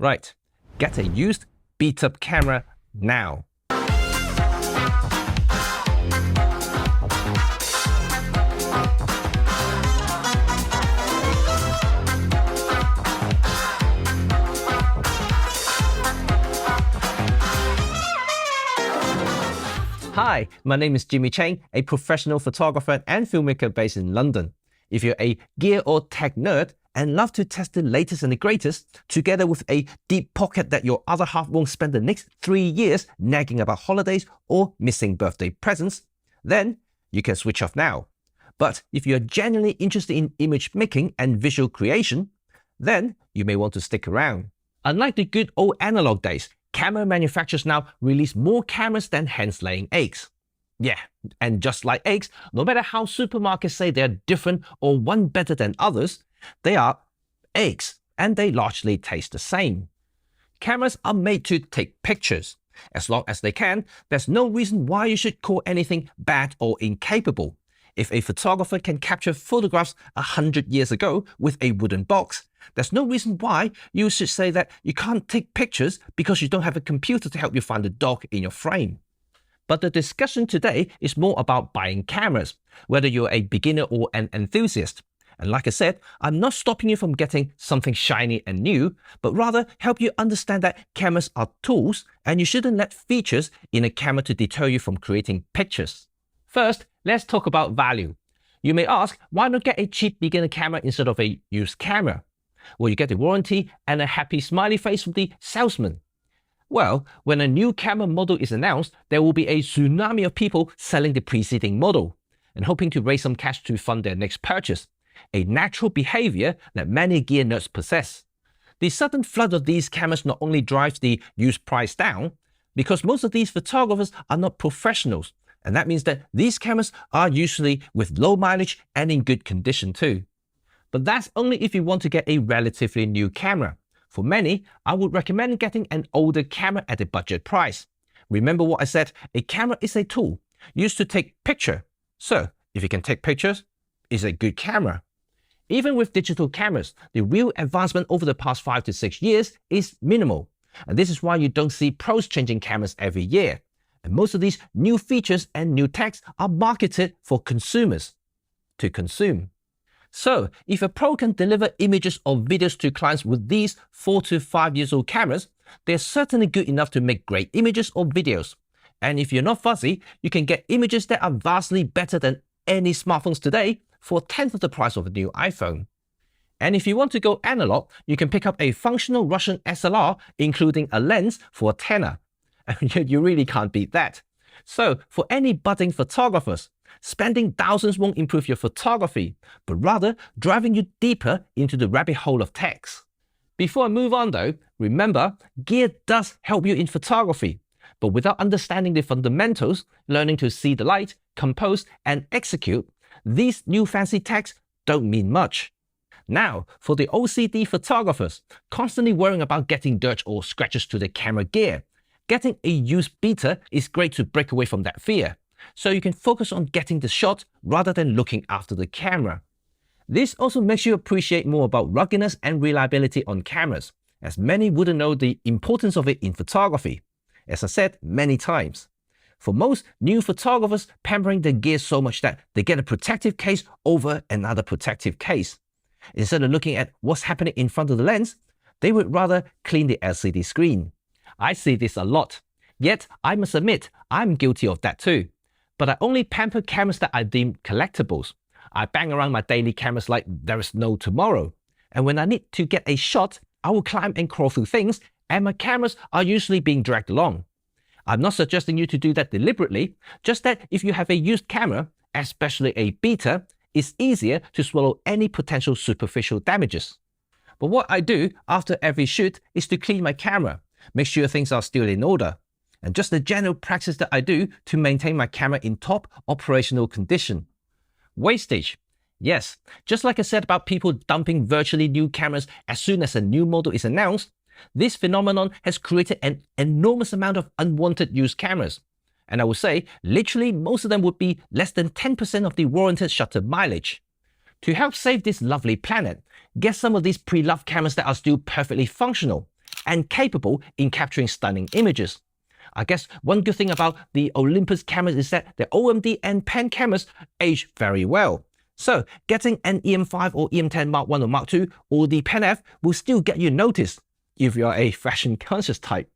Right, get a used beat-up camera now. Hi, my name is Jimmy Cheng, a professional photographer and filmmaker based in London. If you're a gear or tech nerd and love to test the latest and the greatest, together with a deep pocket that your other half won't spend the next 3 years nagging about holidays or missing birthday presents, then you can switch off now. But if you're genuinely interested in image making and visual creation, then you may want to stick around. Unlike the good old analog days, camera manufacturers now release more cameras than hens laying eggs. Yeah, and just like eggs, no matter how supermarkets say they're different or one better than others, they are eggs and they largely taste the same. Cameras are made to take pictures. As long as they can, there's no reason why you should call anything bad or incapable. If a photographer can capture photographs 100 years ago with a wooden box, there's no reason why you should say that you can't take pictures because you don't have a computer to help you find the dog in your frame. But the discussion today is more about buying cameras, whether you're a beginner or an enthusiast. And like I said, I'm not stopping you from getting something shiny and new, but rather help you understand that cameras are tools and you shouldn't let features in a camera to deter you from creating pictures. First, let's talk about value. You may ask, why not get a cheap beginner camera instead of a used camera? Well, you get the warranty and a happy smiley face from the salesman. Well, when a new camera model is announced, there will be a tsunami of people selling the preceding model and hoping to raise some cash to fund their next purchase, a natural behavior that many gear nerds possess. The sudden flood of these cameras not only drives the used price down, because most of these photographers are not professionals, and that means that these cameras are usually with low mileage and in good condition too. But that's only if you want to get a relatively new camera. For many, I would recommend getting an older camera at a budget price. Remember what I said, a camera is a tool used to take pictures. So, if you can take pictures, it's a good camera. Even with digital cameras, the real advancement over the past 5 to 6 years is minimal. And this is why you don't see pros changing cameras every year. And most of these new features and new techs are marketed for consumers to consume. So, if a pro can deliver images or videos to clients with these 4 to 5 years old cameras, they're certainly good enough to make great images or videos. And if you're not fussy, you can get images that are vastly better than any smartphones today for a tenth of the price of a new iPhone. And if you want to go analog, you can pick up a functional Russian SLR, including a lens, for a tenner. And you really can't beat that. So, for any budding photographers, spending thousands won't improve your photography, but rather driving you deeper into the rabbit hole of techs. Before I move on though, remember, gear does help you in photography, but without understanding the fundamentals, learning to see the light, compose, and execute, these new fancy techs don't mean much. Now, for the OCD photographers, constantly worrying about getting dirt or scratches to the camera gear, getting a used beta is great to break away from that fear, so you can focus on getting the shot rather than looking after the camera. This also makes you appreciate more about ruggedness and reliability on cameras, as many wouldn't know the importance of it in photography. As I said many times, for most new photographers, pampering their gear so much that they get a protective case over another protective case. Instead of looking at what's happening in front of the lens, they would rather clean the LCD screen. I see this a lot, yet I must admit I'm guilty of that too. But I only pamper cameras that I deem collectibles. I bang around my daily cameras like there is no tomorrow. And when I need to get a shot, I will climb and crawl through things, and my cameras are usually being dragged along. I'm not suggesting you to do that deliberately, just that if you have a used camera, especially a beta, it's easier to swallow any potential superficial damages. But what I do after every shoot is to clean my camera, make sure things are still in order, and just the general practice that I do to maintain my camera in top operational condition. Wastage. Yes, just like I said about people dumping virtually new cameras as soon as a new model is announced, this phenomenon has created an enormous amount of unwanted used cameras. And I would say, literally most of them would be less than 10% of the warranted shutter mileage. To help save this lovely planet, get some of these pre-loved cameras that are still perfectly functional, and capable in capturing stunning images. I guess one good thing about the Olympus cameras is that the OMD and pen cameras age very well. So getting an EM5 or EM10 Mark 1 or Mark 2 or the Pen F will still get you noticed if you're a fashion conscious type.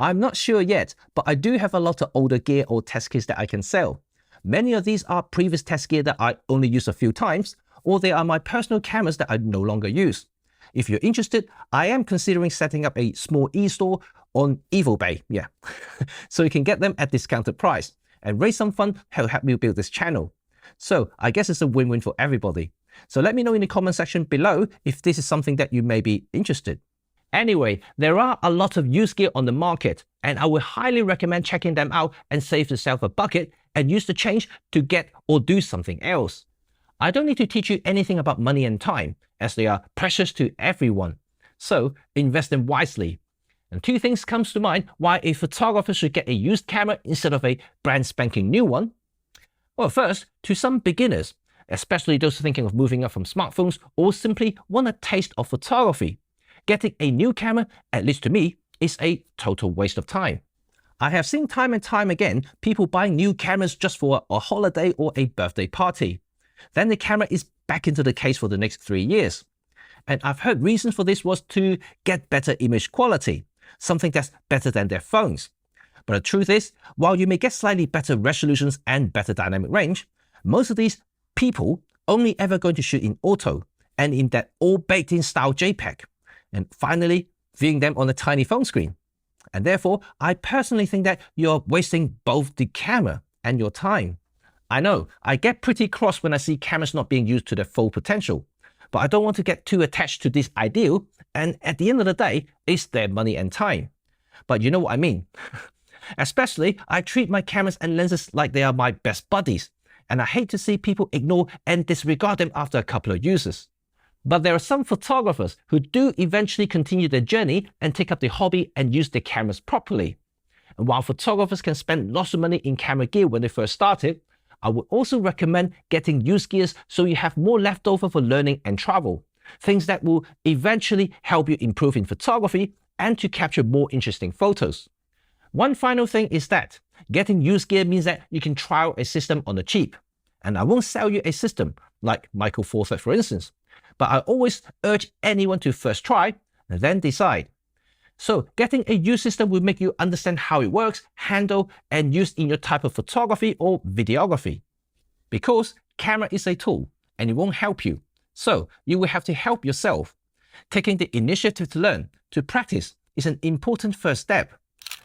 I'm not sure yet, but I do have a lot of older gear or test kits that I can sell. Many of these are previous test gear that I only use a few times, or they are my personal cameras that I no longer use. If you're interested, I am considering setting up a small e-store on EvoBay, yeah. So you can get them at discounted price and raise some fund to help me build this channel. So I guess it's a win-win for everybody. So let me know in the comment section below if this is something that you may be interested. Anyway, there are a lot of used gear on the market, and I would highly recommend checking them out and save yourself a bucket and use the change to get or do something else. I don't need to teach you anything about money and time, as they are precious to everyone. So invest them wisely. And two things comes to mind why a photographer should get a used camera instead of a brand spanking new one. Well, first, to some beginners, especially those thinking of moving up from smartphones or simply want a taste of photography, getting a new camera, at least to me, is a total waste of time. I have seen time and time again people buying new cameras just for a holiday or a birthday party. Then the camera is back into the case for the next 3 years. And I've heard reasons for this was to get better image quality, something that's better than their phones. But the truth is, while you may get slightly better resolutions and better dynamic range, most of these people only ever going to shoot in Outtro and in that all baked-in style JPEG, and finally viewing them on a tiny phone screen. And therefore, I personally think that you're wasting both the camera and your time. I know, I get pretty cross when I see cameras not being used to their full potential, but I don't want to get too attached to this ideal, and at the end of the day, it's their money and time. But you know what I mean. Especially, I treat my cameras and lenses like they are my best buddies, and I hate to see people ignore and disregard them after a couple of uses. But there are some photographers who do eventually continue their journey and take up the hobby and use their cameras properly. And while photographers can spend lots of money in camera gear when they first started, I would also recommend getting used gears so you have more left over for learning and travel, things that will eventually help you improve in photography and to capture more interesting photos. One final thing is that getting used gear means that you can trial a system on the cheap. And I won't sell you a system, like Michael Fawcett for instance, but I always urge anyone to first try and then decide. So getting a used system will make you understand how it works, handle, and use in your type of photography or videography. Because camera is a tool and it won't help you. So you will have to help yourself. Taking the initiative to learn, to practice, is an important first step.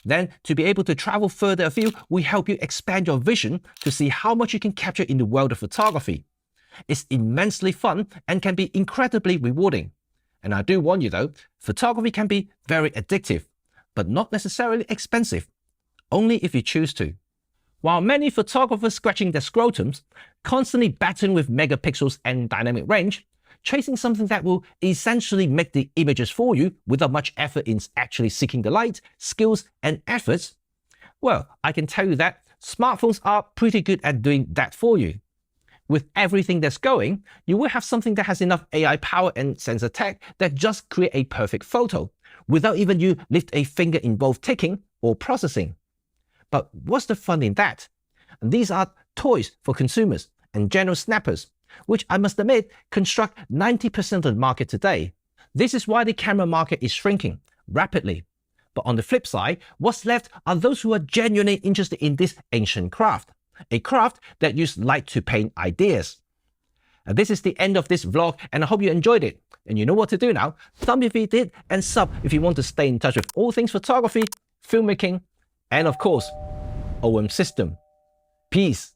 Then to be able to travel further afield will help you expand your vision to see how much you can capture in the world of photography. It's immensely fun and can be incredibly rewarding. And I do warn you though, photography can be very addictive, but not necessarily expensive, only if you choose to. While many photographers scratching their scrotums, constantly battling with megapixels and dynamic range, chasing something that will essentially make the images for you without much effort in actually seeking the light, skills, and efforts, well, I can tell you that smartphones are pretty good at doing that for you. With everything that's going, you will have something that has enough AI power and sensor tech that just create a perfect photo, without even you lift a finger in both taking or processing. But what's the fun in that? And these are toys for consumers and general snappers, which I must admit construct 90% of the market today. This is why the camera market is shrinking rapidly. But on the flip side, what's left are those who are genuinely interested in this ancient craft. A craft that uses light to paint ideas. And this is the end of this vlog, and I hope you enjoyed it. And you know what to do now. Thumb if you did, and sub if you want to stay in touch with all things photography, filmmaking, and of course, OM system. Peace.